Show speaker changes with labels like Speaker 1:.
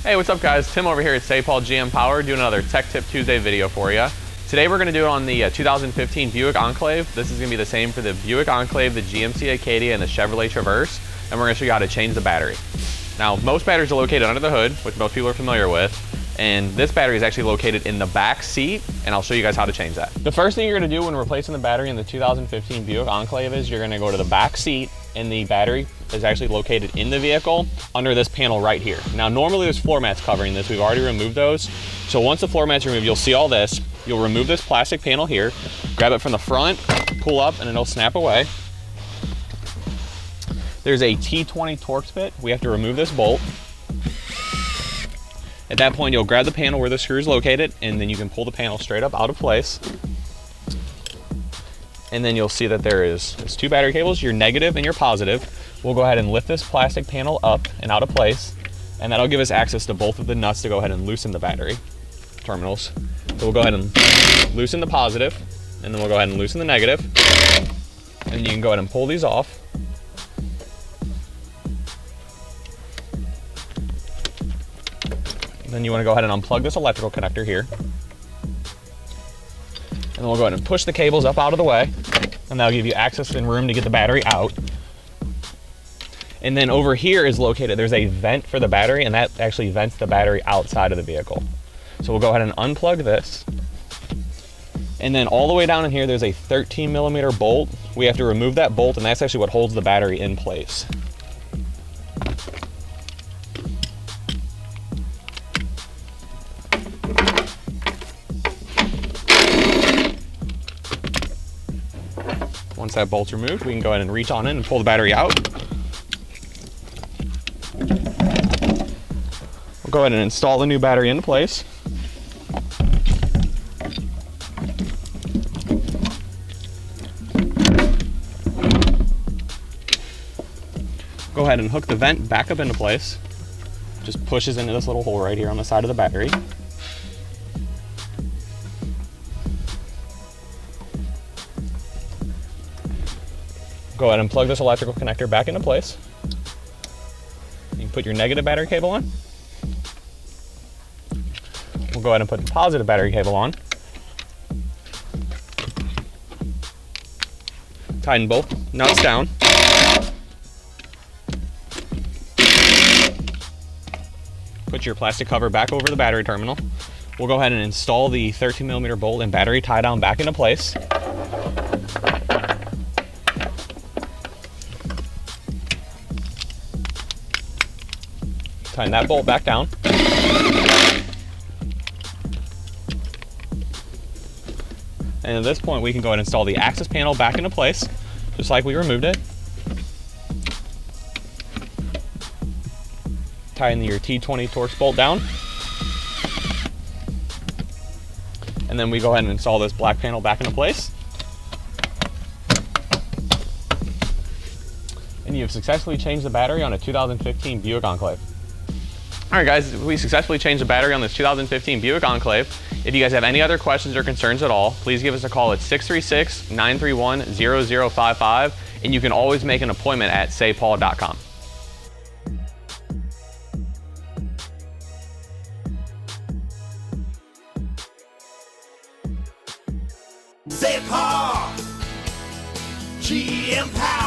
Speaker 1: Hey, what's up guys? Tim over here at Sapaugh GM Power doing another Tech Tip Tuesday video for you. Today we're going to do it on the 2015 Buick Enclave. This is going to be the same for the Buick Enclave, the GMC Acadia, and the Chevrolet Traverse. And we're going to show you how to change the battery. Now, most batteries are located under the hood, which most people are familiar with. And this battery is actually located in the back seat, and I'll show you guys how to change that. The first thing you're going to do when replacing the battery in the 2015 Buick Enclave is you're going to go to the back seat, and the battery is actually located in the vehicle under this panel right here. Now, normally there's floor mats covering this. We've already removed those. So once the floor mats are removed, you'll see all this. You'll remove this plastic panel here, grab it from the front, pull up, and it'll snap away. There's a T20 Torx bit. We have to remove this bolt. At that point, you'll grab the panel where the screw is located, and then you can pull the panel straight up out of place. And then you'll see that there's two battery cables, your negative and your positive. We'll go ahead and lift this plastic panel up and out of place, and that'll give us access to both of the nuts to go ahead and loosen the battery terminals. So we'll go ahead and loosen the positive, and then we'll go ahead and loosen the negative. And you can go ahead and pull these off. Then you want to go ahead and unplug this electrical connector here. And then we'll go ahead and push the cables up out of the way, and that'll give you access and room to get the battery out. And then over here is located, there's a vent for the battery, and that actually vents the battery outside of the vehicle. So we'll go ahead and unplug this. And then all the way down in here, there's a 13mm bolt. We have to remove that bolt, and that's actually what holds the battery in place. Once that bolt's removed, we can go ahead and reach on in and pull the battery out. We'll go ahead and install the new battery into place. Go ahead and hook the vent back up into place. Just pushes into this little hole right here on the side of the battery. Go ahead and plug this electrical connector back into place. You can put your negative battery cable on. We'll go ahead and put the positive battery cable on. Tighten both nuts down. Put your plastic cover back over the battery terminal. We'll go ahead and install the 13mm bolt and battery tie down back into place. Tighten that bolt back down. And at this point, we can go ahead and install the access panel back into place, just like we removed it. Tighten your T20 Torx bolt down. And then we go ahead and install this black panel back into place. And you've successfully changed the battery on a 2015 Buick Enclave. All right guys, we successfully changed the battery on this 2015 Buick Enclave. If you guys have any other questions or concerns at all, please give us a call at 636-931-0055, and you can always make an appointment at sapaugh.com.
Speaker 2: Sapaugh GM Power.